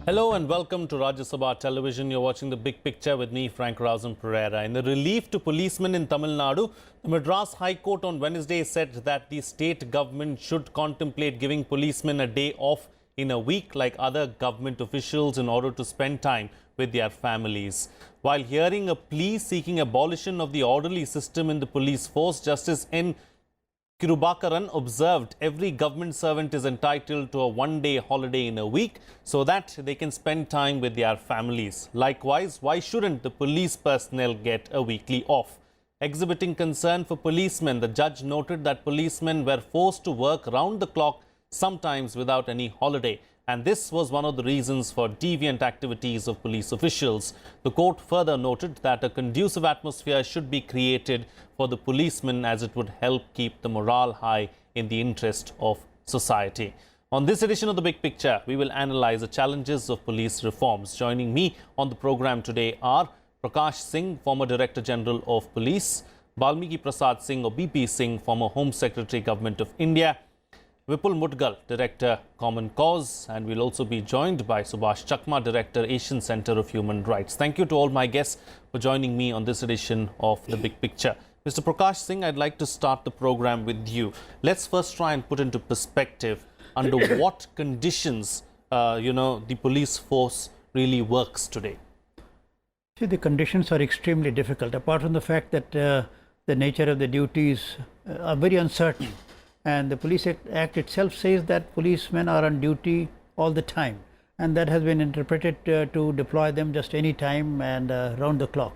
Hello and welcome to Rajya Sabha Television. You're watching The Big Picture with me, Frank Rausen Pereira. In the relief to policemen in Tamil Nadu, the Madras High Court on Wednesday said that the state government should contemplate giving policemen a day off in a week like other government officials in order to spend time with their families. While hearing a plea seeking abolition of the orderly system in the police force, Justice N Kirubakaran observed every government servant is entitled to a one-day holiday in a week so that they can spend time with their families. Likewise, why shouldn't the police personnel get a weekly off? Exhibiting concern for policemen, the judge noted that policemen were forced to work round the clock, sometimes without any holiday. And this was one of the reasons for deviant activities of police officials. The court further noted that a conducive atmosphere should be created for the policemen as it would help keep the morale high in the interest of society. On this edition of The Big Picture, we will analyze the challenges of police reforms. Joining me on the program today are Prakash Singh, former Director General of Police, Balmiki Prasad Singh or BP Singh, former Home Secretary, Government of India, Vipul Mudgal, Director, Common Cause, and we'll also be joined by Subhash Chakma, Director, Asian Centre of Human Rights. Thank you to all my guests for joining me on this edition of The Big Picture. Mr. Prakash Singh, I'd like to start the program with you. Let's first try and put into perspective under what conditions, the police force really works today. See, the conditions are extremely difficult, apart from the fact that the nature of the duties are very uncertain. And the Police Act itself says that policemen are on duty all the time, and that has been interpreted to deploy them just any time and round the clock.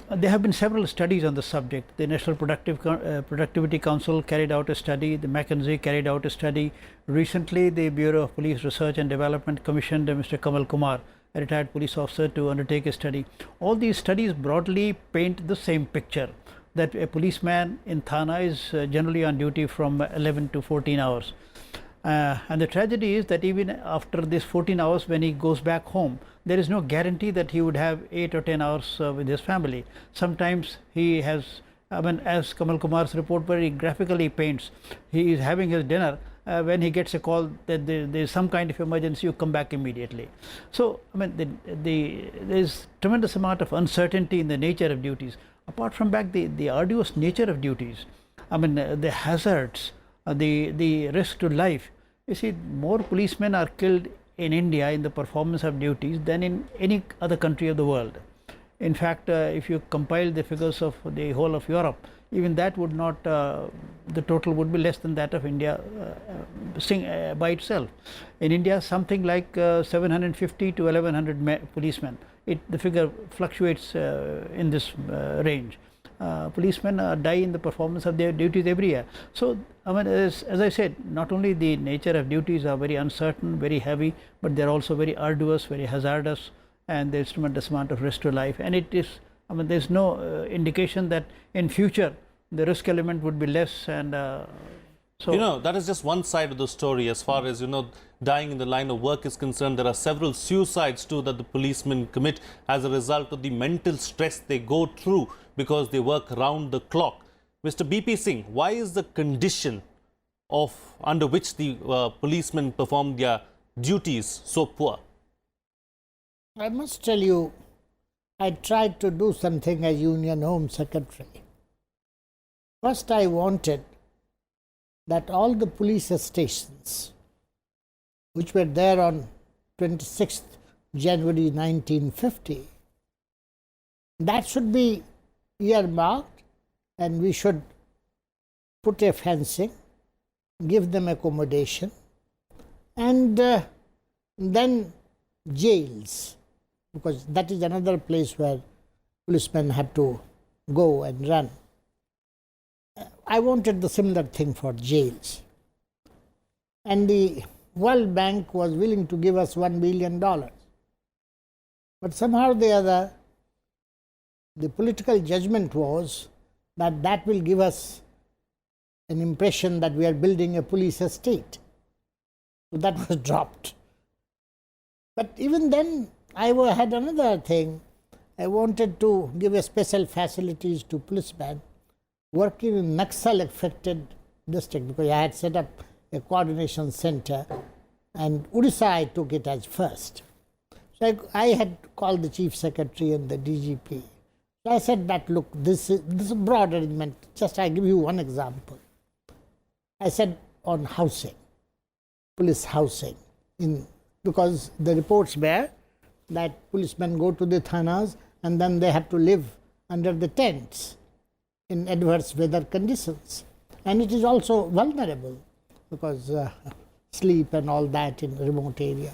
There have been several studies on the subject. The National Productivity Council carried out a study, the McKinsey carried out a study. Recently, the Bureau of Police Research and Development commissioned Mr. Kamal Kumar, a retired police officer, to undertake a study. All these studies broadly paint the same picture, that a policeman in Thana is generally on duty from 11 to 14 hours. And the tragedy is that even after this 14 hours, when he goes back home, there is no guarantee that he would have 8 or 10 hours with his family. Sometimes he has, as Kamal Kumar's report very graphically paints, he is having his dinner. When he gets a call that there is some kind of emergency, you come back immediately. So, there is tremendous amount of uncertainty in the nature of duties. Apart from the arduous nature of duties, the hazards, the risk to life. You see, more policemen are killed in India in the performance of duties than in any other country of the world. In fact, if you compile the figures of the whole of Europe, even that would not, the total would be less than that of India by itself. In India, something like 750 to 1100 policemen. The figure fluctuates in this range. Policemen die in the performance of their duties every year. So, as I said, not only the nature of duties are very uncertain, very heavy, but they are also very arduous, very hazardous, and there is tremendous amount of risk to life. And it is, there is no indication that in future the risk element would be less. And so, that is just one side of the story. As far as dying in the line of work is concerned, there are several suicides too that the policemen commit as a result of the mental stress they go through because they work round the clock. Mr. BP Singh, why is the condition under which the policemen perform their duties so poor? I must tell you, I tried to do something as Union Home Secretary. First, I wanted that all the police stations which were there on 26th January 1950, that should be earmarked, and we should put a fencing, give them accommodation, and then jails, because that is another place where policemen had to go and run. I wanted the similar thing for jails. And the World Bank was willing to give us $1 billion. But somehow or the other, the political judgment was that that will give us an impression that we are building a police state. So that was dropped. But even then, I had another thing. I wanted to give a special facilities to policemen working in Naxal affected district, because I had set up a coordination center and Odisha I took it as first. So I had called the Chief Secretary and the DGP. So I said that, look, this is a broad arrangement. Just I give you one example. I said on housing, police housing, because the reports bear that policemen go to the thanas and then they have to live under the tents in adverse weather conditions. And it is also vulnerable because sleep and all that in remote areas.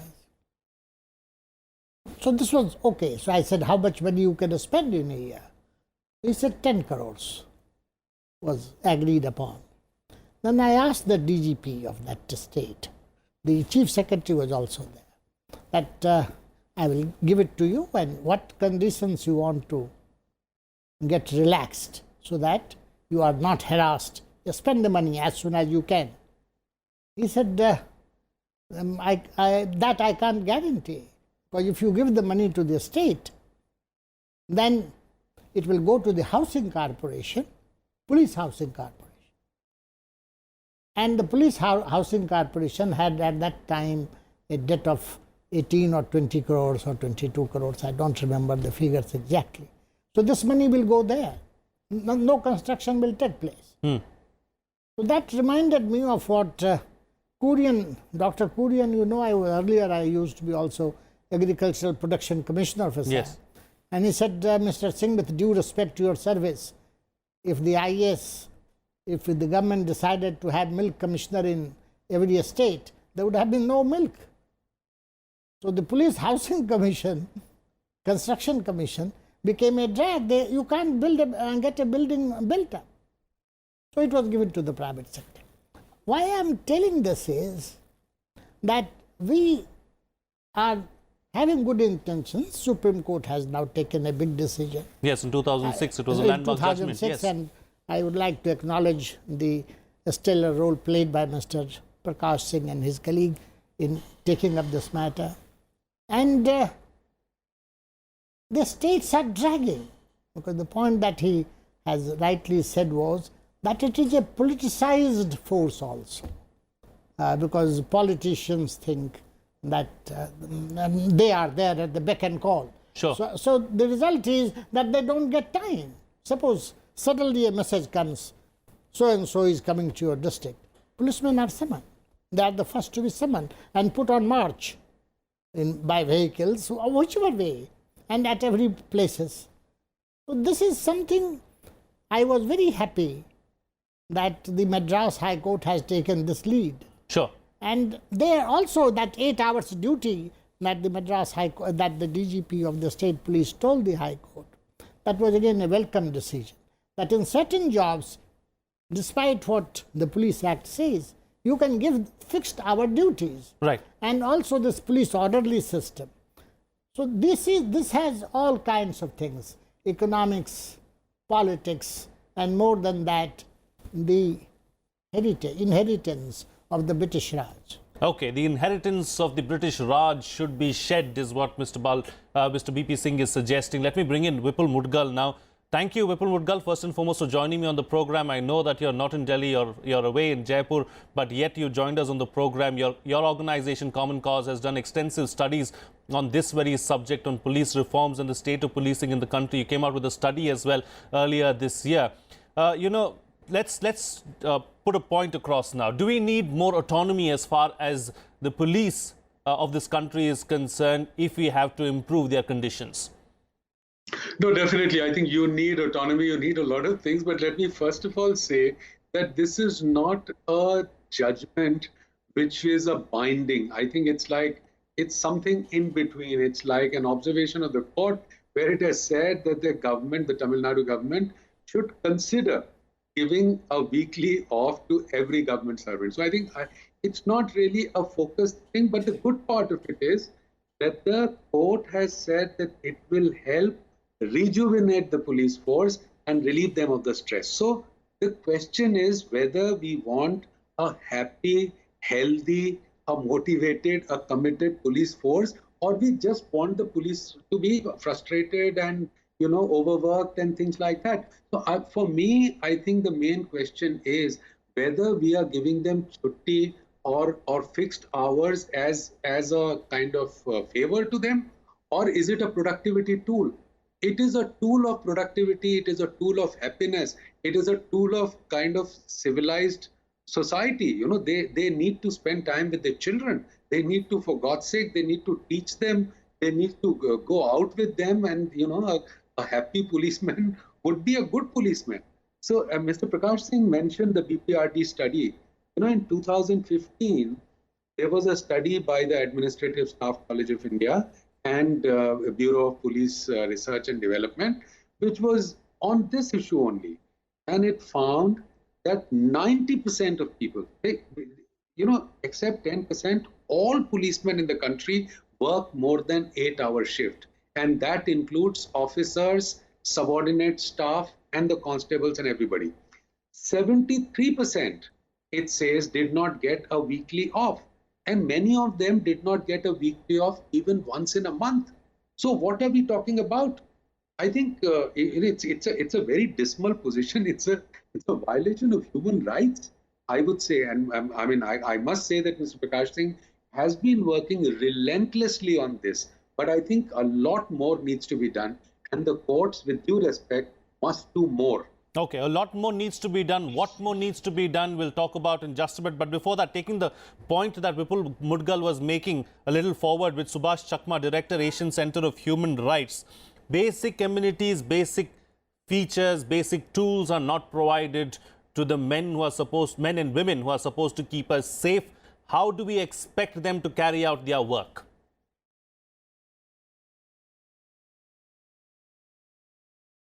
So this was okay. So I said, how much money you can spend in a year? He said 10 crores was agreed upon. Then I asked the DGP of that state. The Chief Secretary was also there. That I will give it to you and what conditions you want to get relaxed so that you are not harassed. Just spend the money as soon as you can. He said, that I can't guarantee. Because if you give the money to the state, then it will go to the housing corporation, police housing corporation. And the police housing corporation had at that time a debt of 18 or 20 crores or 22 crores. I don't remember the figures exactly. So this money will go there. No construction will take place. So that reminded me of what Kurian, Dr. Kurian, you know, earlier I used to be also Agricultural Production Commissioner for Yes. And he said, Mr. Singh, with due respect to your service, if the IAS, if the government decided to have milk commissioner in every estate, there would have been no milk. So the Police Housing Commission, Construction Commission, became a drag. You can't build get a building built up. So it was given to the private sector. Why I am telling this is that we are having good intentions. Supreme Court has now taken a big decision. Yes, in 2006 it was a landmark judgment. Yes. And I would like to acknowledge the stellar role played by Mr. Prakash Singh and his colleague in taking up this matter. And the states are dragging, because the point that he has rightly said was that it is a politicized force also, because politicians think that they are there at the beck and call. Sure. So the result is that they don't get time. Suppose suddenly a message comes, so and so is coming to your district. Policemen are summoned. They are the first to be summoned and put on march by vehicles, whichever way, and at every places. So this is something I was very happy that the Madras High Court has taken this lead. Sure. And there also that 8 hours duty that the Madras High Court, that the DGP of the state police told the High Court, that was again a welcome decision. That in certain jobs, despite what the Police Act says, you can give fixed hour duties. Right. And also this police orderly system. So this has all kinds of things, economics, politics, and more than that, the inheritance of the British Raj. Okay, the inheritance of the British Raj should be shed is what Mr. BP Singh is suggesting. Let me bring in Vipul Mudgal now. Thank you, Vipul Mudgal, first and foremost for joining me on the program. I know that you're not in Delhi, you're away in Jaipur, but yet you joined us on the program. Your organization, Common Cause, has done extensive studies on this very subject, on police reforms and the state of policing in the country. You came out with a study as well earlier this year. Let's put a point across now. Do we need more autonomy as far as the police of this country is concerned if we have to improve their conditions? No, definitely. I think you need autonomy, you need a lot of things. But let me first of all say that this is not a judgment which is a binding. I think it's something in between. It's like an observation of the court where it has said that the government, the Tamil Nadu government, should consider giving a weekly off to every government servant. So I think it's not really a focused thing, but the good part of it is that the court has said that it will help rejuvenate the police force and relieve them of the stress. So the question is whether we want a happy, healthy, a motivated, a committed police force, or we just want the police to be frustrated and overworked and things like that. So for me, I think the main question is whether we are giving them chutti or fixed hours as a kind of favor to them, or is it a productivity tool? It is a tool of productivity. It is a tool of happiness. It is a tool of kind of civilized society. You know, they need to spend time with their children. They need to, for God's sake, they need to teach them. They need to go out with them, and you know, a happy policeman would be a good policeman. So Mr. Prakash Singh mentioned the BPRD study. You know, in 2015, there was a study by the Administrative Staff College of India and Bureau of Police Research and Development, which was on this issue only. And it found that 90% of people, you know, except 10%, all policemen in the country work more than 8-hour shift. And that includes officers, subordinate staff, and the constables and everybody. 73%, it says, did not get a weekly off. And many of them did not get a weekly off even once in a month. So what are we talking about? I think it's a very dismal position. It's a violation of human rights, I would say. And I must say that Mr. Prakash Singh has been working relentlessly on this. But I think a lot more needs to be done. And the courts, with due respect, must do more. Okay, a lot more needs to be done. What more needs to be done, we'll talk about in just a bit. But before that, taking the point that Vipul Mudgal was making a little forward with Subhash Chakma, Director, Asian Center of Human Rights, basic amenities, basic features, basic tools are not provided to the men and women who are supposed to keep us safe. How do we expect them to carry out their work?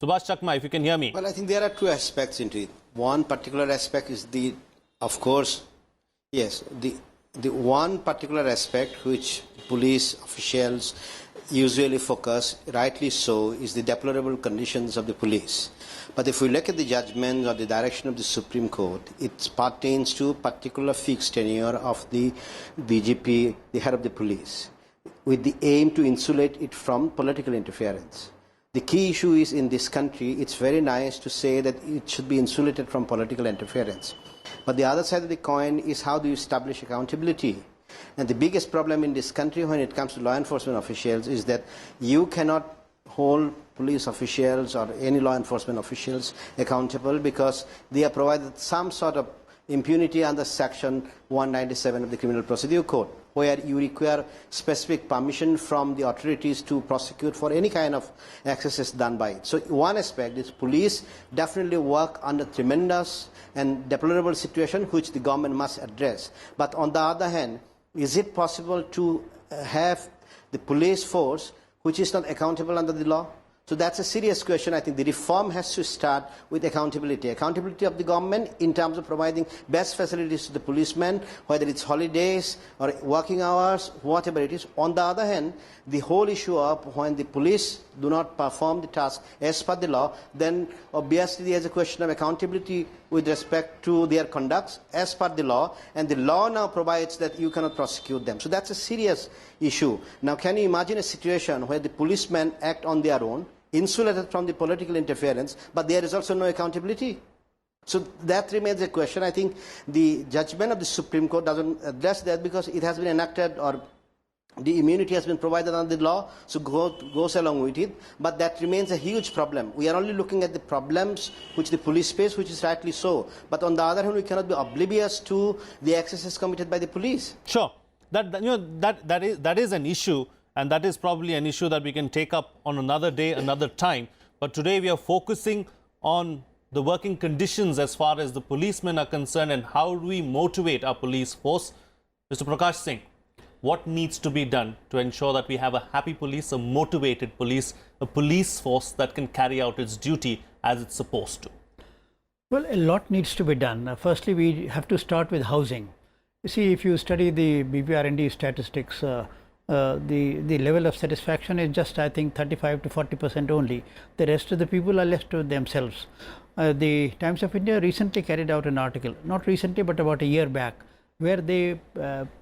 Subhash Chakma, if you can hear me. Well, I think there are two aspects into it. One particular aspect is the one particular aspect which police officials usually focus, rightly so, is the deplorable conditions of the police. But if we look at the judgment or the direction of the Supreme Court, it pertains to particular fixed tenure of the DGP, the head of the police, with the aim to insulate it from political interference. The key issue is, in this country, it's very nice to say that it should be insulated from political interference. But the other side of the coin is, how do you establish accountability? And the biggest problem in this country when it comes to law enforcement officials is that you cannot hold police officials or any law enforcement officials accountable because they are provided some sort of impunity under Section 197 of the Criminal Procedure Code, where you require specific permission from the authorities to prosecute for any kind of excesses done by it. So one aspect is police definitely work under tremendous and deplorable situation which the government must address. But on the other hand, is it possible to have the police force which is not accountable under the law? So that's a serious question. I think the reform has to start with accountability. Accountability of the government in terms of providing best facilities to the policemen, whether it's holidays or working hours, whatever it is. On the other hand, the whole issue of when the police do not perform the task as per the law, then obviously there is a question of accountability with respect to their conducts as per the law, and the law now provides that you cannot prosecute them. So that's a serious issue. Now, can you imagine a situation where the policemen act on their own, insulated from the political interference, but there is also no accountability? So that remains a question. I think the judgment of the Supreme Court doesn't address that because it has been enacted, or the immunity has been provided under the law, so goes along with it. But that remains a huge problem. We are only looking at the problems which the police face, which is rightly so. But on the other hand, we cannot be oblivious to the excesses committed by the police. Sure. That is an issue. And that is probably an issue that we can take up on another day, another time. But today we are focusing on the working conditions as far as the policemen are concerned, and how do we motivate our police force. Mr. Prakash Singh, what needs to be done to ensure that we have a happy police, a motivated police, a police force that can carry out its duty as it's supposed to? Well, a lot needs to be done. Firstly, we have to start with housing. You see, if you study the BPRD statistics, the level of satisfaction is just, I think, 35 to 40% only. The rest of the people are left to themselves. The Times of India recently carried out an article, not recently but about a year back, where they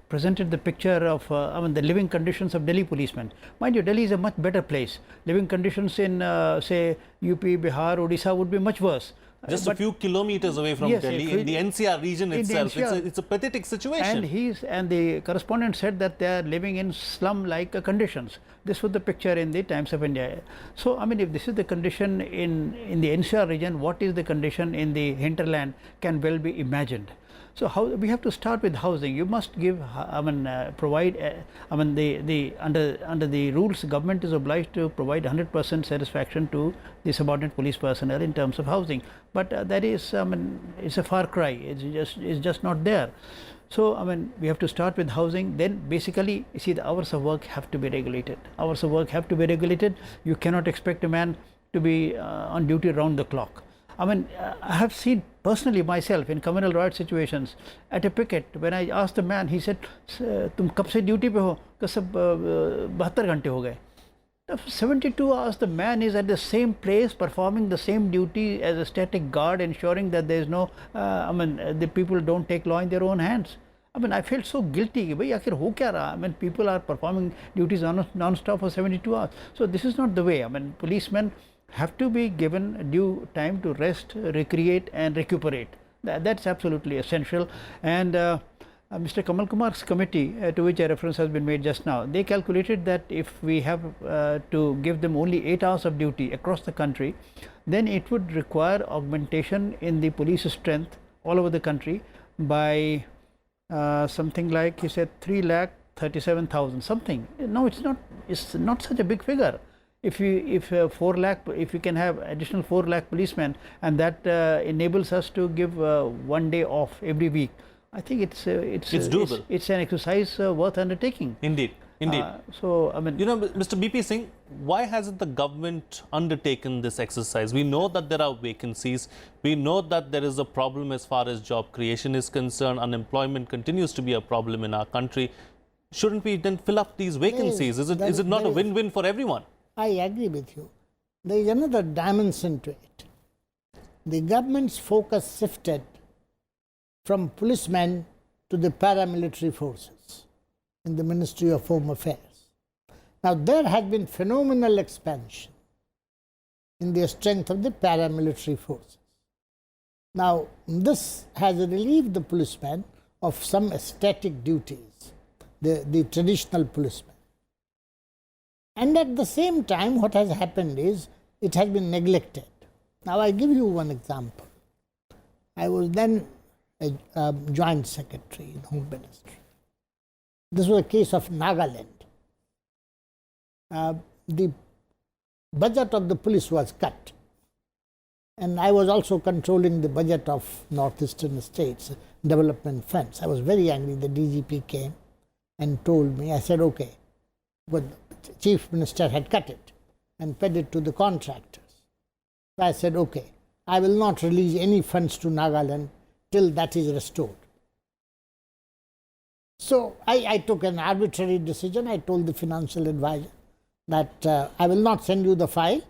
presented the picture of the living conditions of Delhi policemen. Mind you, Delhi is a much better place. Living conditions in say UP, Bihar, Odisha would be much worse. Just a few kilometers away from Yes, Delhi, in the NCR region in the itself. NCR. It's a pathetic situation. And the correspondent said that they are living in slum-like conditions. This was the picture in the Times of India. So, I mean, if this is the condition in the NCR region, what is the condition in the hinterland can well be imagined. So, how we have to start with housing. You must give, provide. The under the rules, government is obliged to provide 100% satisfaction to the subordinate police personnel in terms of housing. But that is, it's a far cry. It's just not there. So, we have to start with housing. Then, basically, you see, the hours of work have to be regulated. Hours of work have to be regulated. You cannot expect a man to be on duty round the clock. I have seen personally myself in communal riot situations at a picket. When I asked the man, he said, "Tum kab se duty pe ho?" Kasab 72 घंटे हो गए. 72 hours the man is at the same place performing the same duty as a static guard, ensuring that there is no, the people don't take law in their own hands. I felt so guilty. Bhai, akhir ho kya raha? People are performing duties non-stop for 72 hours. So this is not the way. Policemen have to be given due time to rest, recreate and recuperate. That's absolutely essential. And Mr. Kamal Kumar's committee, to which a reference has been made just now, they calculated that if we have to give them only 8 hours of duty across the country, then it would require augmentation in the police strength all over the country by something like, he said, 3,37,000 something. No, it's not such a big figure. If you can have additional 4 lakh policemen, and that enables us to give 1 day off every week, I think it's doable. It's an exercise worth undertaking. Indeed. So, Mr. BP Singh, why hasn't the government undertaken this exercise? We know that there are vacancies. We know that there is a problem as far as job creation is concerned. Unemployment continues to be a problem in our country. Shouldn't we then fill up these vacancies? Is it not a win-win for everyone? I agree with you. There is another dimension to it. The government's focus shifted from policemen to the paramilitary forces in the Ministry of Home Affairs. Now, there has been phenomenal expansion in the strength of the paramilitary forces. Now, this has relieved the policemen of some static duties, the traditional policemen. And at the same time, what has happened is, it has been neglected. Now, I give you one example. I was then a joint secretary in Home Ministry. This was a case of Nagaland. The budget of the police was cut. And I was also controlling the budget of northeastern states, development funds. I was very angry. The DGP came and told me, I said, okay, but the Chief Minister had cut it and paid it to the contractors. So I said, okay, I will not release any funds to Nagaland till that is restored. So I took an arbitrary decision. I told the financial advisor that I will not send you the file,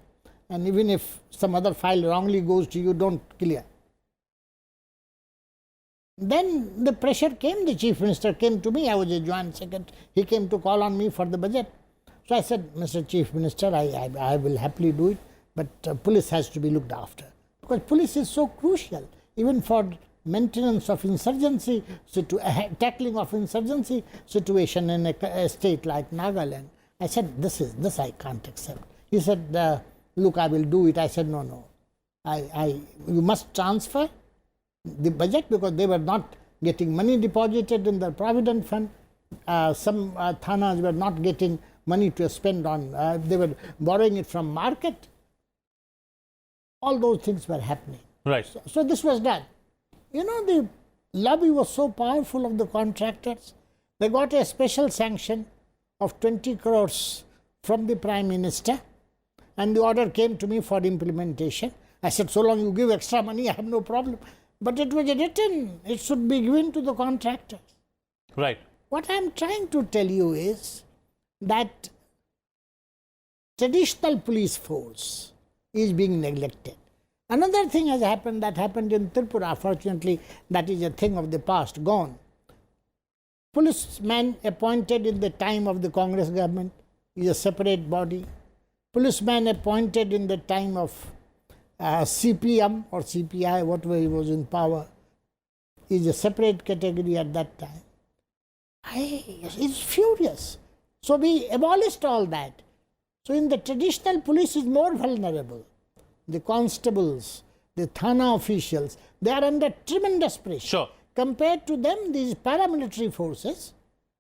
and even if some other file wrongly goes to you, don't clear. Then the pressure came. The Chief Minister came to me. I was a joint secretary. He came to call on me for the budget. So I said, Mr. Chief Minister, I will happily do it, but police has to be looked after. Because police is so crucial, even for maintenance of insurgency, tackling of insurgency situation in a state like Nagaland. I said, this I can't accept. He said, look, I will do it. I said, no. You must transfer the budget, because they were not getting money deposited in the Provident Fund. Some thanas were not getting money to spend on, they were borrowing it from market. All those things were happening. Right. So this was done. You know, the lobby was so powerful of the contractors. They got a special sanction of 20 crores from the Prime Minister, and the order came to me for implementation. I said, so long you give extra money, I have no problem. But it was written, it should be given to the contractors. Right. What I am trying to tell you is that traditional police force is being neglected. Another thing has happened, that happened in Tripura. Fortunately, that is a thing of the past, gone. Policemen appointed in the time of the Congress government is a separate body. Policemen appointed in the time of CPM or CPI, whatever he was in power, is a separate category at that time. He's furious. So we abolished all that. So in the traditional police is more vulnerable. The constables, the Thana officials, they are under tremendous pressure. Sure. Compared to them, these paramilitary forces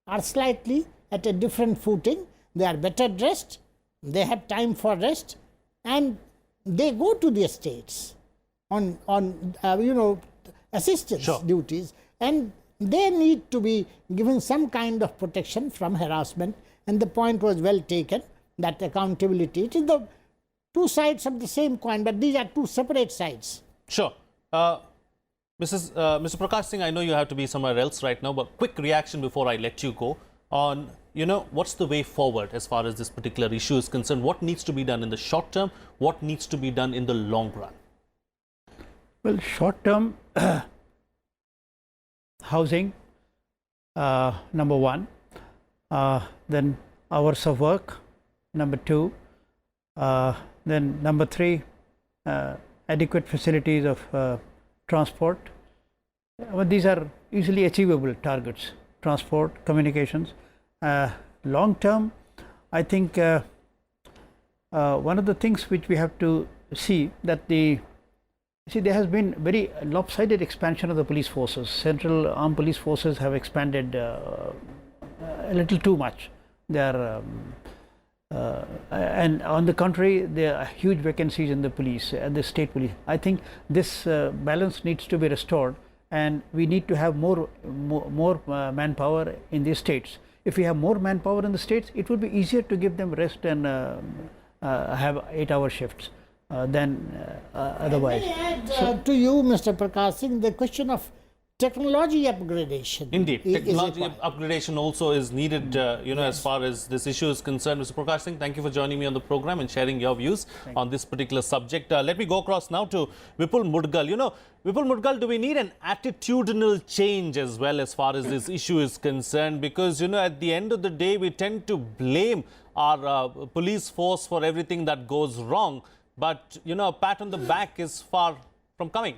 are slightly at a different footing. They are better dressed, they have time for rest, and they go to the estates on assistance Sure. duties, and they need to be given some kind of protection from harassment. And the point was well taken, that accountability, it is the two sides of the same coin, but these are two separate sides. Sure. Mr. Prakash Singh, I know you have to be somewhere else right now, but quick reaction before I let you go on, what's the way forward as far as this particular issue is concerned? What needs to be done in the short term? What needs to be done in the long run? Well, short term, housing, number one, then hours of work, number two, then number three, adequate facilities of transport. Well, these are easily achievable targets: transport, communications. Long term, I think one of the things which we have to see that there has been very lopsided expansion of the police forces. Central armed police forces have expanded a little too much. They are and on the contrary, there are huge vacancies in the police and the state police. I think this balance needs to be restored, and we need to have more manpower in the states. If we have more manpower in the states, it would be easier to give them rest and have 8-hour shifts than otherwise. To you, Mr. Prakash Singh, the question of technology upgradation. Indeed, technology upgradation also is needed, as far as this issue is concerned. Mr. Prakash Singh, thank you for joining me on the program and sharing your views on this particular subject. Let me go across now to Vipul Mudgal. Vipul Mudgal, do we need an attitudinal change as well as far as this issue is concerned? Because, at the end of the day, we tend to blame our police force for everything that goes wrong. But, a pat on the back is far from coming.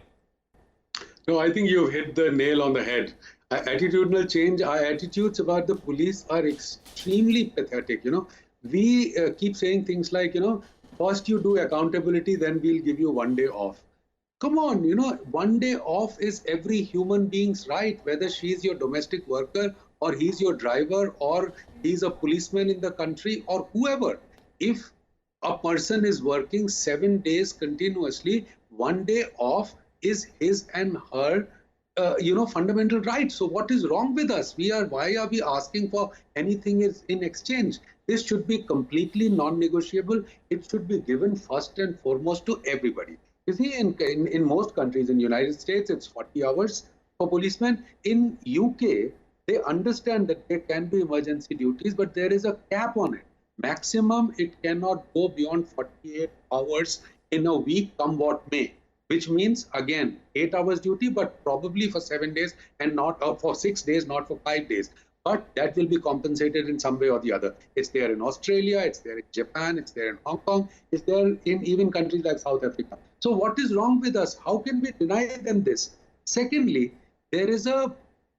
No, I think you've hit the nail on the head. Attitudinal change, our attitudes about the police are extremely pathetic. We keep saying things like, first you do accountability, then we'll give you 1 day off. Come on, 1 day off is every human being's right, whether she's your domestic worker or he's your driver or he's a policeman in the country or whoever. If a person is working 7 days continuously, 1 day off is his and her, fundamental right. So what is wrong with us? Why are we asking for anything in exchange? This should be completely non-negotiable. It should be given first and foremost to everybody. You see, in most countries, in the United States, it's 40 hours for policemen. In UK, they understand that there can be emergency duties, but there is a cap on it. Maximum, it cannot go beyond 48 hours in a week, come what may. Which means, again, 8 hours duty, but probably for 7 days and not for 6 days, not for 5 days. But that will be compensated in some way or the other. It's there in Australia, it's there in Japan, it's there in Hong Kong, it's there in even countries like South Africa. So what is wrong with us? How can we deny them this? Secondly, there is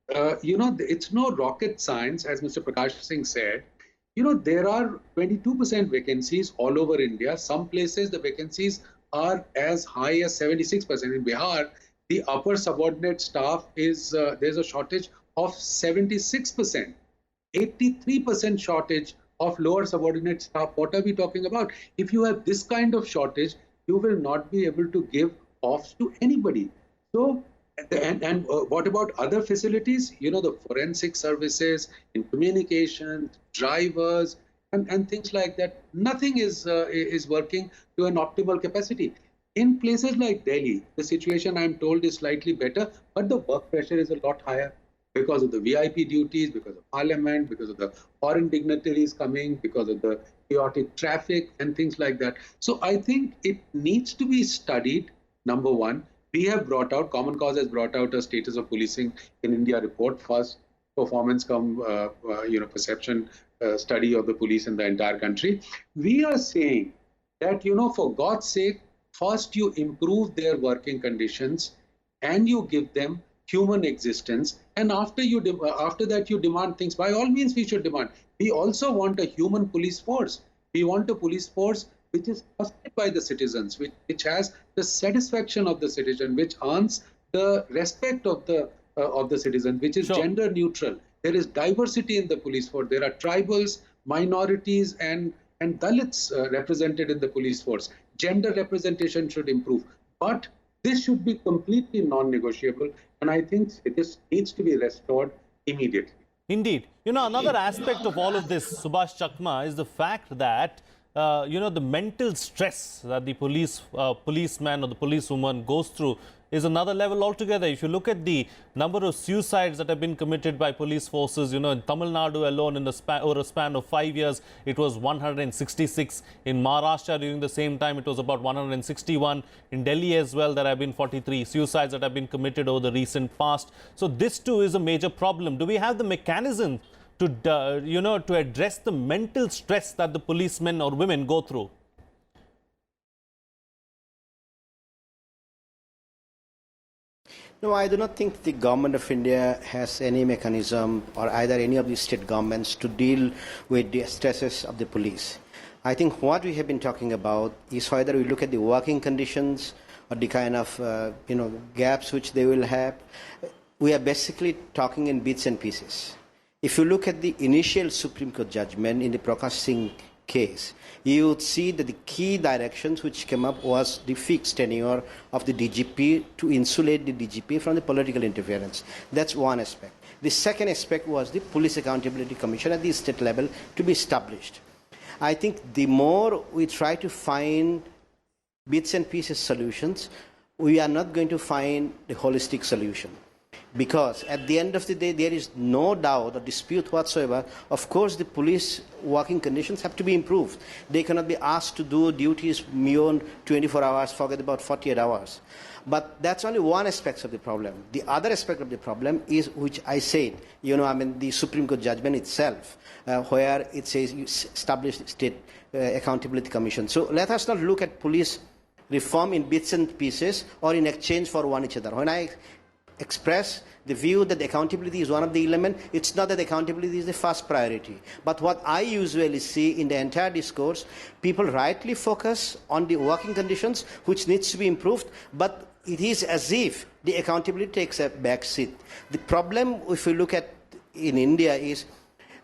it's no rocket science, as Mr. Prakash Singh said. There are 22% vacancies all over India. Some places the vacancies are as high as 76%. In Bihar, the upper subordinate staff is, there's a shortage of 76%, 83% shortage of lower subordinate staff. What are we talking about? If you have this kind of shortage, you will not be able to give offs to anybody. So, and what about other facilities? The forensic services, in communication, drivers, and things like that. Nothing is working to an optimal capacity. In places like Delhi, the situation, I'm told, is slightly better, but the work pressure is a lot higher because of the VIP duties, because of parliament, because of the foreign dignitaries coming, because of the chaotic traffic and things like that. So I think it needs to be studied, number one. We have brought out, Common Cause has brought out a status of policing in India report, first performance perception study of the police in the entire country. We are saying that, for God's sake, first you improve their working conditions and you give them human existence, and after that you demand things. By all means we should demand. We also want a human police force. We want a police force which is trusted by the citizens, which has the satisfaction of the citizen, which earns the respect of the citizen, which is gender neutral. There is diversity in the police force. There are tribals, minorities, and Dalits represented in the police force. Gender representation should improve, but this should be completely non-negotiable, and I think this needs to be restored immediately. Indeed. You know, another aspect of all of this, Subhash Chakma, is the fact that, you know, the mental stress that the policeman or the policewoman goes through is another level altogether. If you look at the number of suicides that have been committed by police forces, you know, in Tamil Nadu alone, in the over a span of 5 years, it was 166. In Maharashtra, during the same time, it was about 161. In Delhi as well, there have been 43 suicides that have been committed over the recent past. So this too is a major problem. Do we have the mechanism to, you know, to address the mental stress that the policemen or women go through? No, I do not think the government of India has any mechanism, or either any of the state governments, to deal with the stresses of the police. I think what we have been talking about is whether we look at the working conditions or the kind of gaps which they will have. We are basically talking in bits and pieces. If you look at the initial Supreme Court judgment in the Prakash Singh case, you would see that the key directions which came up was the fixed tenure of the DGP to insulate the DGP from the political interference. That's one aspect. The second aspect was the Police Accountability Commission at the state level to be established. I think the more we try to find bits and pieces solutions, we are not going to find the holistic solution. Because at the end of the day, there is no doubt or dispute whatsoever. Of course, the police working conditions have to be improved. They cannot be asked to do duties beyond 24 hours, forget about 48 hours. But that's only one aspect of the problem. The other aspect of the problem is, which I said, the Supreme Court judgment itself, where it says you establish state accountability commission. So let us not look at police reform in bits and pieces or in exchange for one each other. When I express the view that accountability is one of the elements, it's not that accountability is the first priority. But what I usually see in the entire discourse, people rightly focus on the working conditions, which needs to be improved, but it is as if the accountability takes a back seat. The problem, if we look at in India, is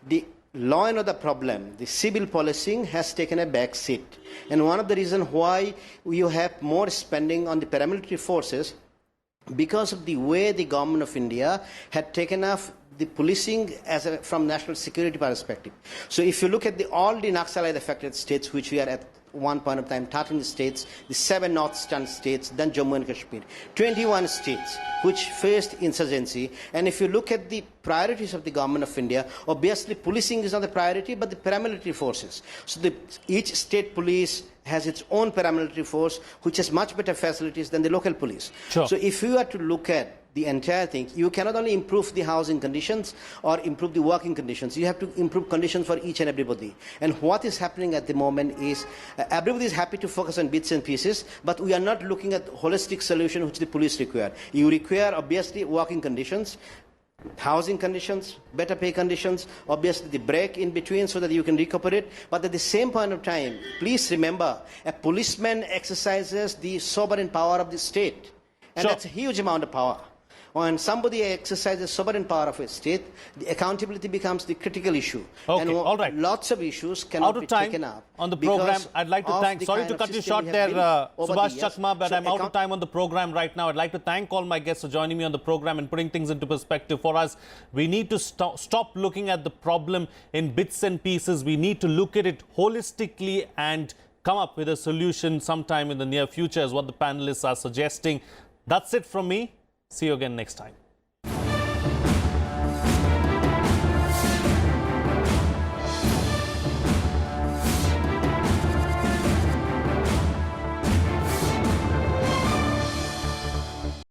the law and order problem. The civil policing has taken a back seat. And one of the reasons why you have more spending on the paramilitary forces, because of the way the government of India had taken off the policing from national security perspective. So if you look at all the Naxalite affected states, which we are at one point of time, 13 states, the 7 northeastern states, then Jammu and Kashmir, 21 states which faced insurgency. And if you look at the priorities of the government of India, obviously policing is not the priority, but the paramilitary forces. So each state police has its own paramilitary force, which has much better facilities than the local police. Sure. So if you are to look at the entire thing, you cannot only improve the housing conditions or improve the working conditions, you have to improve conditions for each and everybody. And what is happening at the moment is everybody is happy to focus on bits and pieces, but we are not looking at holistic solution which the police require. You require obviously working conditions, housing conditions, better pay conditions, obviously the break in between so that you can recuperate. But at the same point of time, please remember, a policeman exercises the sovereign power of the state. And Sure. that's a huge amount of power. When somebody exercises sovereign power of a state, the accountability becomes the critical issue. Okay, and all right. Lots of issues cannot be taken up. On the program, because I'd like to of thank, the sorry kind to of cut you system short we there, have built over the Subhash years. Chakma, but So I'm out of time on the program right now. I'd like to thank all my guests for joining me on the program and putting things into perspective for us. We need to stop looking at the problem in bits and pieces. We need to look at it holistically and come up with a solution sometime in the near future, is what the panelists are suggesting. That's it from me. See you again next time.